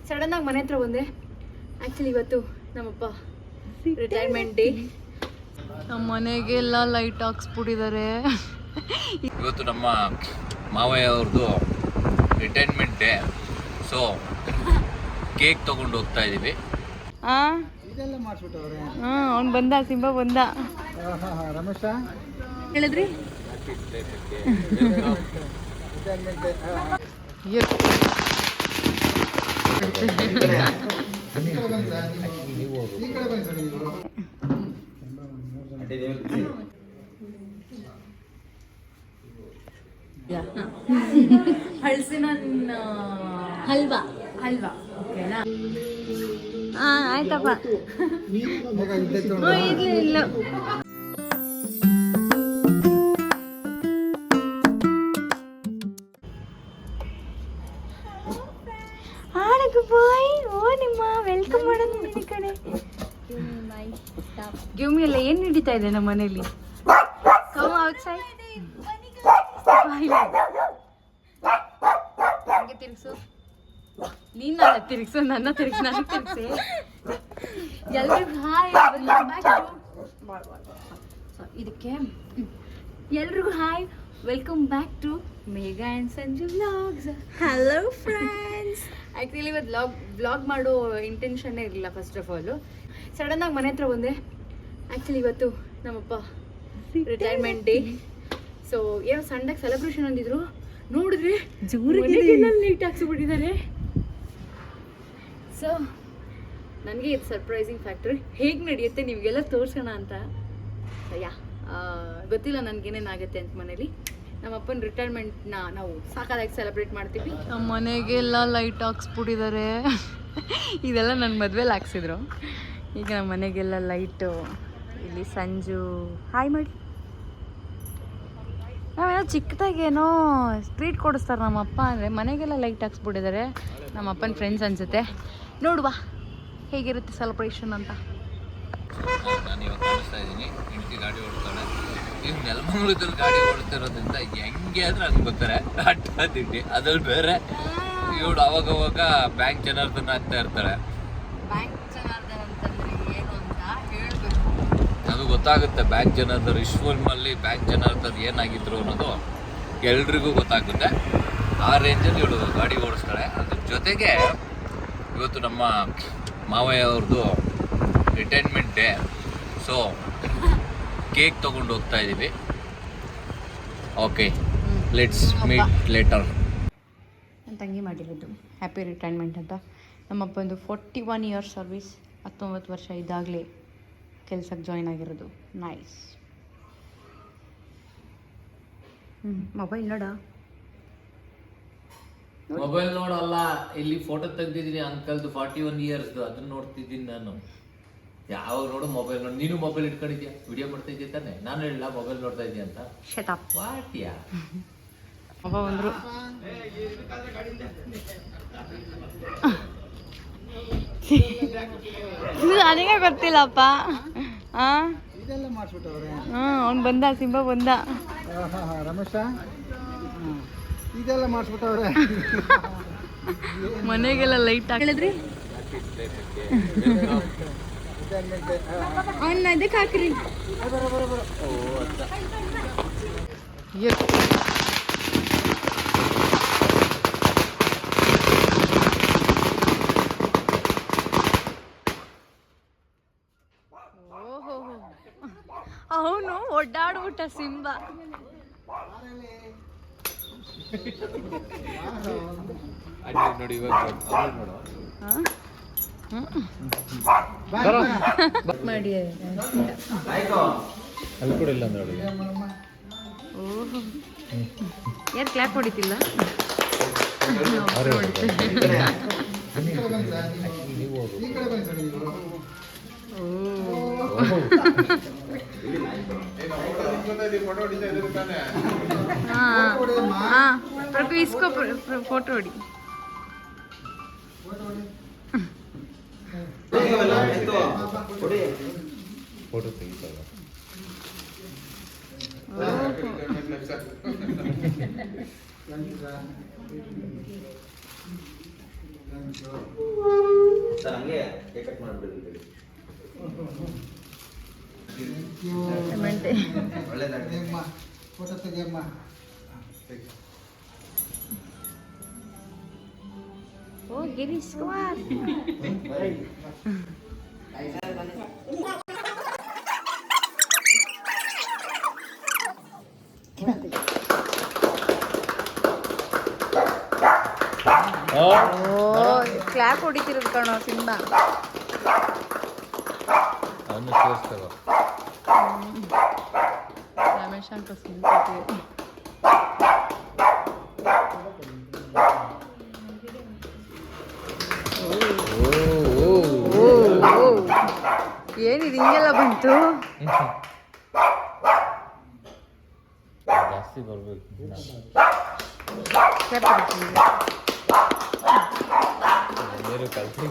Sudden ಆಗಿ ಮನೆ ಹತ್ರ ಬಂದೆ. ಆಕ್ಚುಲಿ ಇವತ್ತು ನಮ್ಮಪ್ಪ ರಿಟೈರ್ಮೆಂಟ್ ಡೇ. ನಮ್ಮ ಮನೆಗೆಲ್ಲ ಲೈಟ್ ಹಾಕ್ಸ್ಬಿಟ್ಟಿದ್ದಾರೆ. ಇವತ್ತು ನಮ್ಮ ಮಾವಯ್ಯ ಅವ್ರದ್ದು ರಿಟೈರ್ಮೆಂಟ್ ಡೇ. ಸೊ ಕೇಕ್ ತಗೊಂಡು ಹೋಗ್ತಾ ಇದೀವಿ. ಅವ್ನು ಬಂದ, ಸಿಂಬಾ ಬಂದ. ರಮೇಶ ಹೇಳಿದ್ರಿ ಹಳಸಿನ ಹಲ್ವಾ ಹಲ್ವಾ ಓಕೆನಾ? ಆಯ್ತಪ್ಪ. ಇಲ್ಲ ಬಾಯ್. ಓ ನಿಮ್ಮ ವೆಲ್ಕಮ್ ಮಾಡೋದು ಈ ಕಡೆ. ಗಿವ್ ಮಿ ಎಲ್ಲ ಏನು ನಡೀತಾ ಇದೆ ನಮ್ಮ ಮನೇಲಿ? Come outside. ಹಂಗೆ ತಿರ್ಗ್ಸು. ನೀನಲ್ಲ ತಿರ್ಗ್ಸು, ನನ್ನ ತಿರ್ಗ್ಸು, ನನಗೆ ತಿರ್ಗ್ಸಿ. ಎಲ್ರಿಗೂ ಹಾಯ್, ಇದಕ್ಕೆ ಎಲ್ರಿಗೂ hi, welcome back to Megha and Sanju vlogs. Hello friends. Actually ಇವತ್ತು ವ್ಲಾಗ್ ಮಾಡೋ ಇಂಟೆನ್ಷನ್ನೇ ಇರಲಿಲ್ಲ. ಫಸ್ಟ್ ಆಫ್ ಆಲು ಸಡನ್ ಆಗಿ ಮನೆ ಹತ್ರ ಬಂದೆ. ಆ್ಯಕ್ಚುಲಿ ಇವತ್ತು ನಮ್ಮಪ್ಪ ರಿಟೈರ್ಮೆಂಟ್ ಡೇ. ಸೊ ಏನೋ ಸಣ್ಣದಾಗಿ ಸೆಲೆಬ್ರೇಷನ್ ಅಂದಿದ್ರು. ನೋಡಿದ್ರೆ ಮನೆಗೆಲ್ಲ ಲೈಟ್ ಹಾಕ್ಸ್ಬಿಟ್ಟಿದ್ದಾರೆ. ಸೊ ನನಗೆ ಇದು ಸರ್ಪ್ರೈಸಿಂಗ್ ಫ್ಯಾಕ್ಟರ್. ಹೇಗೆ ನಡೆಯುತ್ತೆ ನಿಮಗೆಲ್ಲ ತೋರಿಸೋಣ ಅಂತ. ಯಾ ಗೊತ್ತಿಲ್ಲ ನನಗೇನೇನಾಗುತ್ತೆ ಅಂತ. ಮನೇಲಿ ನಮ್ಮಪ್ಪನ ರಿಟೈರ್ಮೆಂಟ್ನ ನಾವು ಸಾಕಾದಾಗಿ ಸೆಲೆಬ್ರೇಟ್ ಮಾಡ್ತೀವಿ. ನಮ್ಮ ಮನೆಗೆಲ್ಲ ಲೈಟ್ ಹಾಕ್ಸ್ಬಿಟ್ಟಿದ್ದಾರೆ. ಇದೆಲ್ಲ ನನ್ನ ಮದುವೆಲಿ ಹಾಕ್ಸಿದ್ರು. ಈಗ ನಮ್ಮ ಮನೆಗೆಲ್ಲ ಲೈಟು. ಇಲ್ಲಿ ಸಂಜು ಹಾಯ್ ಮಾಡಿ. ನಾವೇನೋ ಚಿಕ್ಕದಾಗೇನೋ ಟ್ರೀಟ್ ಕೊಡಿಸ್ತಾರೆ ನಮ್ಮಪ್ಪ ಅಂದರೆ, ಮನೆಗೆಲ್ಲ ಲೈಟ್ ಹಾಕ್ಸ್ಬಿಟ್ಟಿದ್ದಾರೆ. ನಮ್ಮಪ್ಪನ ಫ್ರೆಂಡ್ಸ್ ಅನಿಸುತ್ತೆ. ನೋಡುವ ಹೇಗಿರುತ್ತೆ ಸೆಲೆಬ್ರೇಷನ್ ಅಂತ. ನಾನು ಇವಾಗ ಕಾಣಿಸ್ತಾ ಇದ್ದೀನಿ. ಹೆಂಡತಿ ಗಾಡಿ ಓಡ್ತಾಳೆ. ಈಗ ನೆಲಮಂಗಲದಲ್ಲಿ ಗಾಡಿ ಓಡ್ತಿರೋದ್ರಿಂದ ಹೆಂಗೆ ಅಂದ್ರೆ ಹಂಗೆ ಬರ್ತಾರೆ ಅಡ್ಡ ತಿಂಡಿ. ಅದ್ರಲ್ಲಿ ಬೇರೆ ಇವಳು ಅವಾಗವಾಗ ಬ್ಯಾಂಕ್ ಜನಾರ್ದನ ಆಗ್ತಾ ಇರ್ತಾಳೆ. ಬ್ಯಾಂಕ್ ಜನಾರ್ದನ್ ಅಂತಂದ್ರೆ ಏನು ಅಂತ ಹೇಳಬೇಕು. ಅದು ಗೊತ್ತಾಗುತ್ತೆ. ಬ್ಯಾಂಕ್ ಜನಾರ್ದನ್ ವಿಶ್ವಲ್ಮಲ್ಲಿ ಬ್ಯಾಂಕ್ ಜನಾರ್ದನ್ ಏನಾಗಿದ್ರು ಅನ್ನೋದು ಎಲ್ರಿಗೂ ಗೊತ್ತಾಗುತ್ತೆ. ಆ ರೇಂಜಲ್ಲಿ ಇವಳು ಗಾಡಿ ಓಡಿಸ್ತಾಳೆ. ಅದ್ರ ಜೊತೆಗೆ ಇವತ್ತು ನಮ್ಮ ಮಾವಯ್ಯ ಅವ್ರದ್ದು ರಿಟೈರ್ಮೆಂಟ್ ಡೇ. ಸೊ ಕೇಕ್ ತಗೊಂಡು ಹೋಗ್ತಾ ಇದ್ದೀವಿ. Okay, let's meet later. ನನ್ನ ತಂಗಿ ಮಾಡಿರೋದು ಹ್ಯಾಪಿ ರಿಟೈರ್ಮೆಂಟ್ ಅಂತ. ನಮ್ಮಪ್ಪಂದು 41 ಇಯರ್ಸ್ ಸರ್ವಿಸ್. 19 ವರ್ಷ ಇದ್ದಾಗಲೇ ಕೆಲ್ಸಕ್ಕೆ ಜಾಯ್ನ್ ಆಗಿರೋದು. ನೈಸ್. ಮೊಬೈಲ್ ನೋಡ. ಮೊಬೈಲ್ ನೋಡಲ್ಲ, ಇಲ್ಲಿ ಫೋಟೋ ತೆಗ್ದಿದ್ದೀನಿ ಅಂಕಲ್ದು 41 ಇಯರ್ಸ್ದು. ಅದನ್ನ ನೋಡ್ತಿದ್ದೀನಿ ನಾನು. ಯಾವ ನೋಡು ಮೊಬೈಲ್ ನೋಡಿ. ನೀನು ಮೊಬೈಲ್ ಇಟ್ಕೊಂಡಿದ್ಯಾ, ವಿಡಿಯೋ ಮಾಡ್ತಾ ಇದೆಯಾ ತಾನೆ? ನಾನು ಹೇಳಿಲ್ಲ ಮೊಬೈಲ್ ನೋಡ್ತಾ ಇದೆಯಾ ಅಂತ. Shut up. ವಾಟ್ಯಾ ಅಪ್ಪ ಬಂದರು. ನನಗೆ ಗೊತ್ತಿಲ್ಲಪ್ಪ. ಅವ್ನು ಬಂದ, ಸಿಂಬಾ ಬಂದ. ರಮೇಶ ಇದೆಲ್ಲ ಮಾಡಿಸ್ಬಿಟ್ಟವ್ರೆ. ಮನೆಗೆಲ್ಲ ಲೈಟ್ ಹೇಳಿದ್ರಿ ಅವನ್ನ ಇದಕ್ಕೆ ಹಾಕ್ರಿ. ಓಹೋ, ಅವನು ಒಡ್ಡಾಡ್ಬಿಟ್ಟ ಸಿಂಬಾ. ನೋಡಿ ಇವಾಗ ಮಾಡಿ ಅಲ್ಲಿ ಕೂಡ ಇಲ್ಲ ಅಂದ್ರೆ ಓಹೋ, ಯಾರು ಕ್ಲಾಪ್ ಹೊಡಿತಿಲ್ಲ? ಪ್ರಭು ಇಸ್ಕೋ, ಫೋಟೋ ಹೊಡಿ. ಫೋಟೋ ತೆಗಿತಾಗ ಸರ್ ಹಂಗೆ ಕೇಕ್ ಕಟ್ ಮಾಡ್ಬಿಡಿ. ಮೆಂತೆ ಒಳ್ಳೇದಾಗಲಿ. ತೆಗಿಯಮ್ಮ, ಫೋಟೋ ತೆಗಿಯಮ್ಮ. ಓ ಗಿರೀಶ್ ಕುಮಾರ್. ಓ ಕ್ಲಾಪ್ ಹೊಡಿತಿರೋದು ಕಣೋ ಸಿಂಬಾ. ಅವನು ಸೇರಿಸ್ತೇವೆ. ರಮೇಶ್ ಅಂತ ಸಿಂಬಾತೀವಿ. ಏನಿದು ಹಿಂಗೆಲ್ಲ ಬಂತು? ಜಾಸ್ತಿ ಬರ್ಬೇಕು. ನೀರು ಕಲ್ಸಿ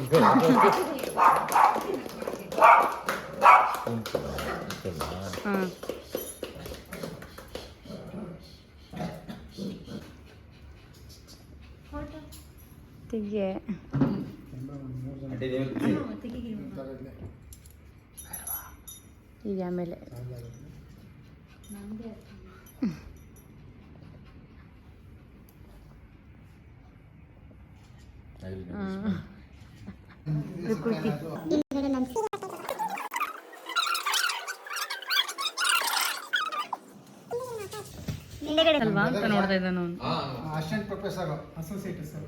ತೆಗೆ ಈಗ ಆಮೇಲೆ ಅಲ್ವಾ ಅಂತ ನೋಡ್ತಾ ಇದ್ದ ನಾನು. Assistant professor, associate sir.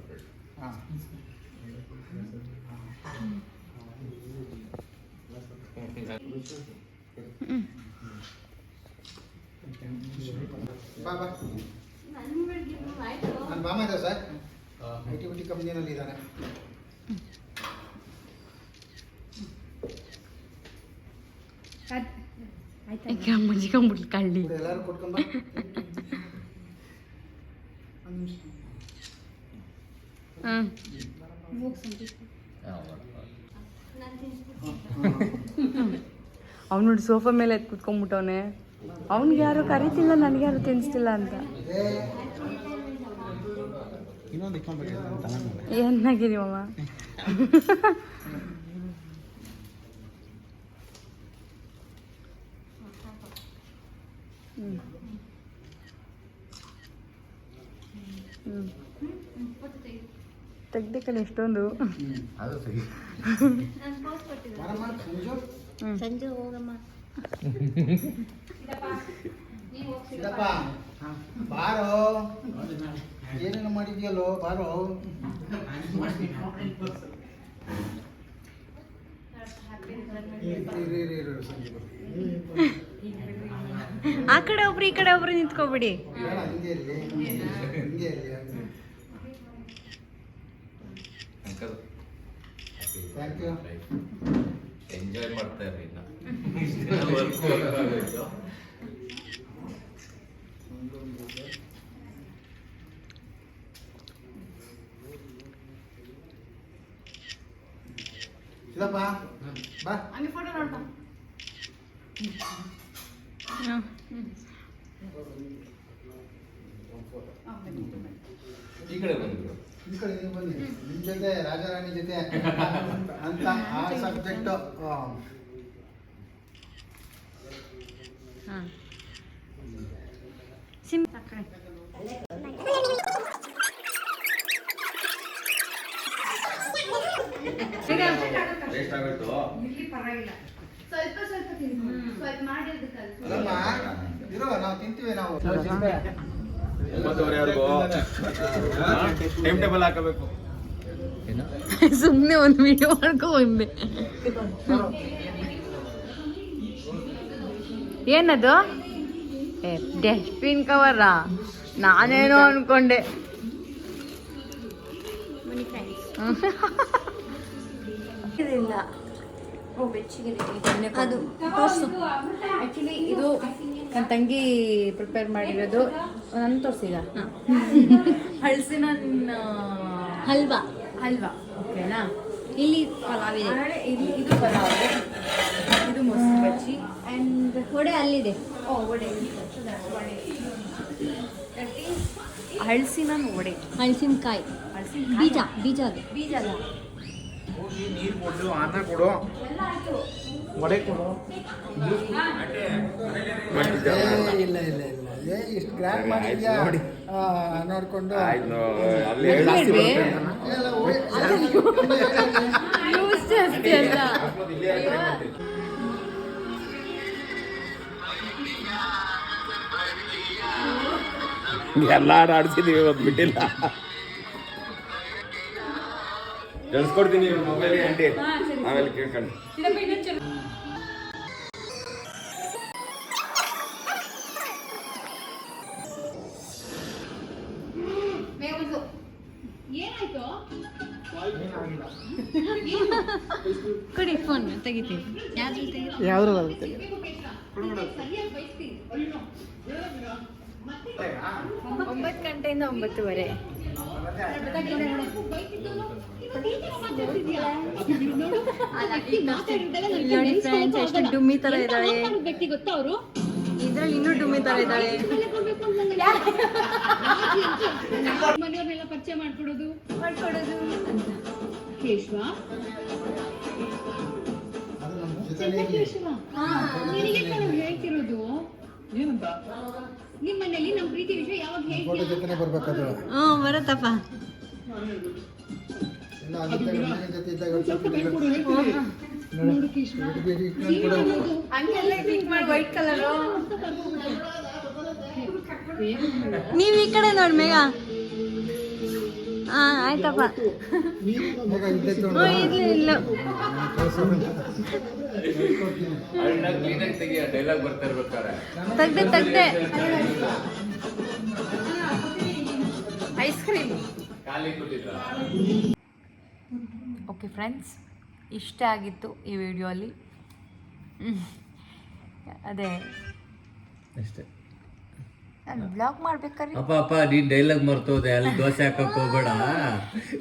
ಹಾಂ, ಬಾ ಬಾ. ನನ್ನ ಮಾಮ ಇದೆ ಸರ್, ಐಟಿ ಕಂಪ್ನಿಯಲ್ಲಿ ಇದ್ದಾನೆ. ಮುಚ್ಕೊಂಡ್ಬಿಡ್ಲಿ ಕಳ್ಳಿ. ಎಲ್ಲರೂ ಕೊಟ್ಕೊಂಬ. ಅವ್ನು ನೋಡಿ ಸೋಫಾ ಮೇಲೆ ಎದ್ದು ಕುತ್ಕೊಂಡ್ಬಿಟ್ಟವನೆ. ಅವ್ನಿಗೆ ಯಾರು ಕರೀತಿಲ್ಲ, ನನಗೆ ಯಾರು ತಿನ್ನಿಸ್ತಿಲ್ಲ ಅಂತ. ಏನಾಗಿರಿ ಮಾಮ? ತೆಗ್ದೆ ಕಡೆ ಎಷ್ಟೊಂದು. ಸಂಜೆ ಹೋಗಮ್ಮ. ಬಾರೋ, ಏನೇನು ಮಾಡಿದ್ಯಲ್ಲೋ, ಬಾರೋ. ಆ ಕಡೆ ಒಬ್ರು ಈ ಕಡೆ ಒಬ್ರು ನಿಂತ್ಕೊಬಿಡಿ. ಹಿಂಗೆ ಇರಲಿ, ಹಿಂಗೆ ಇರಲಿ. Thank you. ಎಂಜಾಯ್ ಮಾಡ್ತಾ ಇರ್ರಿ ಇನ್ನ. ಇದಪ್ಪ ಬಾ. ಹಂಗೆ ಫೋಟೋ ನೋಡ್ಬಾ. ಈ ಕಡೆ ಬಂದ್ಬಿಡು. ಈ ಕಡೆ ನೀವು ಬನ್ನಿ. ನಿಮ್ಮ ಜೊತೆ ರಾಜಾರಾಣಿ ಜೊತೆ ಅಂತ ಆ ಸಬ್ಜೆಕ್ಟು. ಸಿಮ್ ವೇಸ್ಟ್ ಆಗೋಯ್ತು. ಸ್ವಲ್ಪ ಸ್ವಲ್ಪ ತಿನ್ನು. ಸ್ವಲ್ಪ ಮಾಡಿರೋದಕ್ಕಲ್ಲ. ಅಲ್ಲಮ್ಮ, ಇರೋ ನಾವು ತಿಂತೀವಿ ನಾವು. 9:30ವರೆಗೂ ಟೈಮ್ ಟೇಬಲ್ ಹಾಕಬೇಕು. ಸುಮ್ಮನೆ ಒಂದು ವಿಡಿಯೋ ಮಾಡ್ಕೊ ಬಂದೆ. ಏನದು? ಡಸ್ಟ್ಬಿನ್ ಕವರಾ? ನಾನೇನೋ ಅನ್ಕೊಂಡೆ. ಇಲ್ಲ, ಅದು ತೋರಿಸು. ಆ್ಯಕ್ಚುಲಿ ಇದು ನನ್ನ ತಂಗಿ ಪ್ರಿಪೇರ್ ಮಾಡಿರೋದು. ನನ್ನ ತೋರಿಸಿದ ಹಳಸಿನ ಹಲ್ವಾ. ಹಲ್ವಾ. ಓಕೆನಾ? ಇಲ್ಲಿ ಪಲಾವ್ ಇದೆ. ಇದು ಪಲಾವ್, ಇದು ಮೊಸರು ಬಜ್ಜಿ ಆ್ಯಂಡ್ ವಡೆ ಅಲ್ಲಿದೆ. ವಡೆ. ಹಳಸಿನ ವಡೆ, ಹಲಸಿನಕಾಯಿ. ಬೀಜ ಬೀಜ ಅದು ಬೀಜ ಅಲ್ಲ. ಹೋಗಿ ನೀರು ಕೊಡು, ಅನ್ನ ಕೊಡು, ವಡೆ ಕೊಡು. ಇಲ್ಲ ಇಲ್ಲ ಇಲ್ಲ, ಇಷ್ಟು ಗ್ರ್ಯಾಂಡ್ ಮಾಡಿದ್ಯಾ ನೋಡ್ಕೊಂಡು ಯೂಸ್ ಜಾಸ್ತಿ ಅಲ್ಲ. ಎಲ್ಲ ಆಡ್ಸಿದೀವಿ ಇವತ್ತು ಬಿಟ್ಟಿಲ್ಲ. ಕಳ್ಸ್ಕೊಡ್ತೀನಿ ಮೊಬೈಲ್ ಆಂಟಿ, ಆಮೇಲೆ ಕೇಳ್ಕೊಂಡು. ಏನಾಯ್ತು? ಕೊಡಿ ಫೋನ್ ತೆಗಿತೀನಿ. ಯಾವ್ದು ಸರಿಯಾಗಿ ಬೈಸ್ತೀನಿ. 9 ಗಂಟೆಯಿಂದ 9:30. ನೋಡಿ ಫ್ರೆಂಡ್ಸ್, ಎಷ್ಟು ಡುಮ್ಮಿ ತರ ಇದ್ದಾಳೆ. ವ್ಯಕ್ತಿ ಗೊತ್ತಾ ಅವರು? ಇದ್ರಲ್ಲಿ ಇನ್ನೂ ಡುಮ್ಮಿ ತರ ಇದ್ದಾಳೆ. ಮನೆಯವ್ರನ್ನೆಲ್ಲ ಪರಿಚಯ ಮಾಡ್ಕೊಡೋದು ಕೇಶವ. ನಿನಗೆ ಹೇಳ್ತಿರೋದು ಏನಂತ? ನಿಮ್ಮ ಮನೇಲಿ ನಮ್ಮ ಪ್ರೀತಿ ವಿಷಯ ಯಾವಾಗ ಹೇಳ್ತೀಯ? ಜೊತೆ ಬರ್ಬೇಕದು. ಹ್ಞೂ ಬರುತ್ತಪ್ಪ. ಎಲ್ಲ ಆಗುತ್ತೆ, ಮನೆ ಜೊತೆ ಇದ್ದಾಗ ಒಂದ್ ಸ್ವಲ್ಪ ನೋಡು ಕೇಶವ, ಹಂಗೆಲ್ಲ ಕ್ಲಿಕ್ ಮಾಡಿ ವೈಟ್ ಕಲರ್. ನೀವು ಈ ಕಡೆ ನೋಡಿ ಮೇಘ. ಹಾ ಆಯ್ತಪ್ಪ. ಇಲ್ಲ ಡೈಲಾಗ್ ಬರ್ತಾ ಇರ್ಬೇಕಾರೆ ತೆಗ್ದೆ ಐಸ್ ಕ್ರೀಮ್. ಖಾಲಿ ಕೊಟ್ಟಿದ್ರ. ಓಕೆ ಫ್ರೆಂಡ್ಸ್, ಇಷ್ಟ ಆಗಿತ್ತು ಈ ವಿಡಿಯೋಲಿ. ಅದೇ ಅಷ್ಟೇ. ನಾನು ಬ್ಲಾಗ್ ಮಾಡ್ಬೇಕಾದ್ರೆ ಅಪ್ಪ ನೀನ್ ಡೈಲಾಗ್ ಮರ್ತೋದೆ, ಅಲ್ಲಿ ದೋಸೆ ಹಾಕಕ್ ಹೋಗ್ಬೇಡ,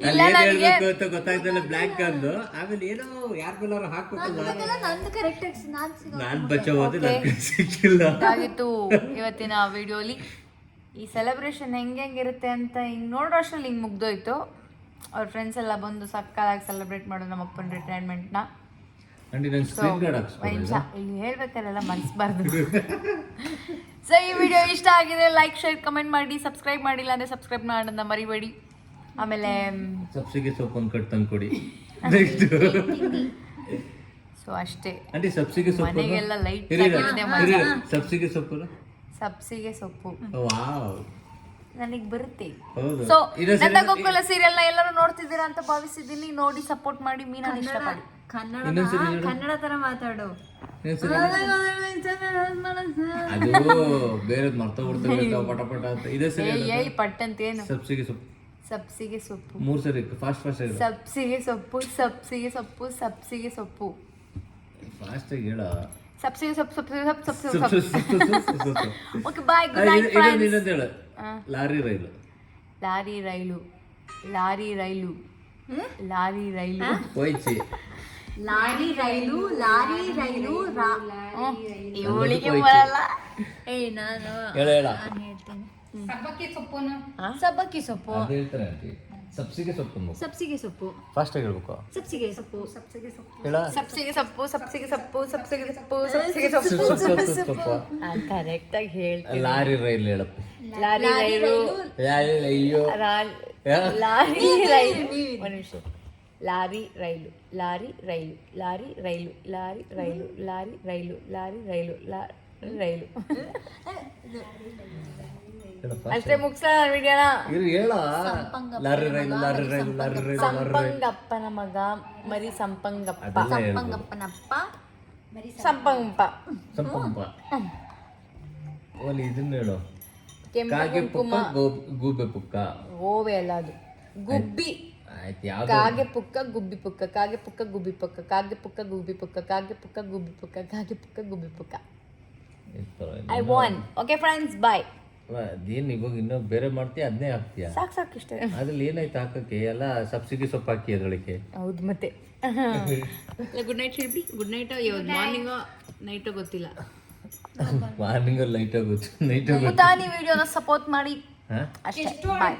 ಅಲ್ಲಿ ಏನ್ ಹೇಳ್ಬೇಕು ಅಂತ ಗೊತ್ತಾಗ್ತಲ್ಲ ಬ್ಲ್ಯಾಕ್ ಅಂದು, ಆಮೇಲೆ ಏನೋ ಯಾರ್ಗೆಲ್ಲಾರು ಹಾಕ್ಬೇಕಲ್ಲ, ನಂದು ಕರೆಕ್ಟ್ ನಾನ್ ಬಚ್ಚೋದು ನನ್ಗೆ ಸಿಕ್ಕಿಲ್ಲ. ಆಗಿತ್ತು ಇವತ್ತಿನ ವಿಡಿಯೋಲಿ. ಈ ಸೆಲೆಬ್ರೇಷನ್ ಹೆಂಗಿರುತ್ತೆ ಅಂತ ಹಿಂಗೆ ನೋಡೋ ಅಷ್ಟರಲ್ಲಿ ಹಿಂಗೆ ಮುಗ್ದೋಯ್ತು. ಅವ್ರ ಫ್ರೆಂಡ್ಸ್ ಎಲ್ಲ ಬಂದು ಸಕ್ಕತ್ತಾಗಿ ಸೆಲೆಬ್ರೇಟ್ ಮಾಡೋದು ನಮ್ಮ ಅಪ್ಪನ ರಿಟೈರ್ಮೆಂಟ್ನ. ಇಲ್ಲಿ ಹೇಳ್ಬೇಕಾರೆಲ್ಲ ಮನ್ಸ್ಬಾರ್ದು. ಸೊ ಈ ವಿಡಿಯೋ ಇಷ್ಟ ಆಗಿದೆ, ಲೈಕ್ ಶೇರ್ ಕಮೆಂಟ್ ಮಾಡಿ, ಸಬ್ಸ್ಕ್ರೈಬ್ ಮಾಡಿಲ್ಲ ಅಂದರೆ ಸಬ್ಸ್ಕ್ರೈಬ್ ಮಾಡೋದನ್ನ ಮರಿಬೇಡಿ. ಆಮೇಲೆ ಸಬ್ಸಿಗೆ ಸೊಪ್ಪು ಒಂದು ಕಟ್ ತಂದು ಕೊಡಿ. ಸೊ ಅಷ್ಟೇ. ಆಂಟಿ ಸಬ್ಸಿಗೆ ಸೊಪ್ಪು ಮನೆಗೆಲ್ಲ ಲೈಟ್ ಸಬ್ಸಿಗೆ ಸೊಪ್ಪು ವಾವ್ ನನಗೆ ಬರುತ್ತೆ. ಹೌದು. ಸೊ ನನ್ನ ಗೋಕುಲ ಸೀರಿಯಲ್ನ ಎಲ್ಲರೂ ನೋಡ್ತಿದ್ದೀರಾ ಅಂತ ಭಾವಿಸಿದ್ದೀನಿ. ನೋಡಿ ಸಪೋರ್ಟ್ ಮಾಡಿ, ಮೀನಾ ಇಷ್ಟಪಡಿ. ಕನ್ನಡ ತರ ಮಾತಾಡು. ಅದು ಬೇರೆ ಮರ್ತೋಗ್ಬಿಡ್ತಾರೆ ಪಟ ಅಂತ. ಇದೇ ಸರಿ ಹೇಳಿ ಪಟ್ಟಂತ ಏನು? ಸಬ್ಸಿಗೆ ಸೊಪ್ಪು. ಸಬ್ಸಿಗೆ ಸೊಪ್ಪು. 3 ಸರಿ ಫಾಸ್ಟ್ ಹೇಳು. ಸಬ್ಸಿಗೆ ಸೊಪ್ಪು, ಸಬ್ಸಿಗೆ ಸೊಪ್ಪು, ಸಬ್ಸಿಗೆ ಸೊಪ್ಪು. ಫಾಸ್ಟ್ ಆಗಿ ಹೇಳ. ಸಬ್ಸಿಗೆ ಸೊಪ್ಪು, ಸಬ್ಸಿಗೆ ಸೊಪ್ಪು, ಸಬ್ಸಿಗೆ ಸೊಪ್ಪು. Okay bye, good night friends. ಇನ್ನೊಂದು ಹೇಳು. Lorry rail. Lorry rail, lorry rail, lorry rail, ಹೋಯ್ಚಿ. ಲಾರಿ ರೈಲು, ಲಾರಿ ರೈಲು, ಇವಳಿಗೆ ಬರಲ್ಲ. ನಾನು ಹೇಳ ಹೇಳ್ತೇನೆ. ಸಬ್ಬಕ್ಕಿ ಸೊಪ್ಪುನು. ಸಬ್ಬಕ್ಕಿ ಸೊಪ್ಪು, ಅದು ಹೇಳ್ತಾರೆ ಆಂಟಿ. ಸಬ್ಸಿಗೆ ಸೊಪ್ಪು. ಸಬ್ಸಿಗೆ ಸೊಪ್ಪು, ಫಾಸ್ಟ್ ಆಗಿ ಹೇಳ್ಬೇಕು. ಸಬ್ಸಿಗೆ ಸೊಪ್ಪು, ಸಬ್ಸಿಗೆ ಸೊಪ್ಪು, ಹೇಳ. ಸಬ್ಸಿಗೆ ಸೊಪ್ಪು, ಸಬ್ಸಿಗೆ ಸೊಪ್ಪು, ಸಬ್ಸಿಗೆ ಸೊಪ್ಪು, ಸಬ್ಸಿಗೆ ಸೊಪ್ಪು. ಸೊಪ್ಪು ಕರೆಕ್ಟ್ ಆಗಿ ಹೇಳ್ತೀನಿ. ಲಾರಿ ರೈಲು ಹೇಳಪ್ಪ. ಲಾರಿ ರೈಲು, ಅಯ್ಯೋ ಲಾರಿ ರೈಲು, ಒಂದು ನಿಮಿಷ. Lorry rail, lorry rail, lorry rail, lorry rail, lorry rail, lorry rail, lorry ರೈಲು. ಅಷ್ಟೇ ಮುಗಿಸೋಣ ವಿಡಿಯೋನ. ಹೇಳ. Lorry rail, lorry rail, lorry ರೈಲು, ಸಂಪಂಗಪ್ಪನ ಮಗ ಮರಿ ಸಂಪಂಗಪ್ಪ, ಸಂಪಂಗಪ್ಪನಪ್ಪ ಮರಿ ಸಂಪಂಗಪ್ಪ, ಸಂಪಂಪ. ಓಲಿ ಇದನ್ನ ಹೇಳು. ಕೆಂಪು ಕಾಗೆ ಕುಂಕುಮ, ಪುಕ್ಕ ಗೂಬೆ ಪುಕ್ಕ. ಗೋವೆ ಅಲ್ಲ ಅದು, ಗುಬ್ಬಿ. ಆಯ್ತು. ಯಾವ್ದು? ಕಾಗೆ ಪುಕ್ಕ ಗುಬ್ಬಿ ಪುಕ್ಕ, ಕಾಗೆ ಪುಕ್ಕ ಗುಬ್ಬಿ ಪುಕ್ಕ, ಕಾಗೆ ಪುಕ್ಕ ಗುಬ್ಬಿ ಪುಕ್ಕ, ಕಾಗೆ ಪುಕ್ಕ ಗುಬ್ಬಿ ಪುಕ್ಕ, ಕಾಗೆ ಪುಕ್ಕ ಗುಬ್ಬಿ ಪುಕ್ಕ. I won. Okay friends, bye. ಅದೇನು ಇವಾಗ ಇನ್ನೂ ಬೇರೆ ಮಾಡ್ತೀಯ, ಅದನ್ನೇ ಹಾಕ್ತೀಯ. ಸಾಕು ಇಷ್ಟ. ಅದ್ರಲ್ಲಿ ಏನಾಯ್ತು ಹಾಕಕ್ಕೆ? ಎಲ್ಲ ಸಬ್ಸಿಗೆ ಸೊಪ್ಪು ಹಾಕಿ ಅದ್ರೊಳಗೆ. ಹೌದು ಮತ್ತೆ. ಗುಡ್ ನೈಟ್ ಶಿಲ್ಪಿ. Good night. ಇವತ್ತು ಮಾರ್ನಿಂಗೋ ನೈಟೋ ಗೊತ್ತಿಲ್ಲ. ಮಾರ್ನಿಂಗ್ ಲೈಟ್ ಆಗುತ್ತೆ, ನೈಟ್ ಆಗುತ್ತೆ. ಈ ವಿಡಿಯೋನ ಸಪೋರ್ಟ್ ಮಾಡಿ ಅಷ್ಟೇ. ಬಾಯ್.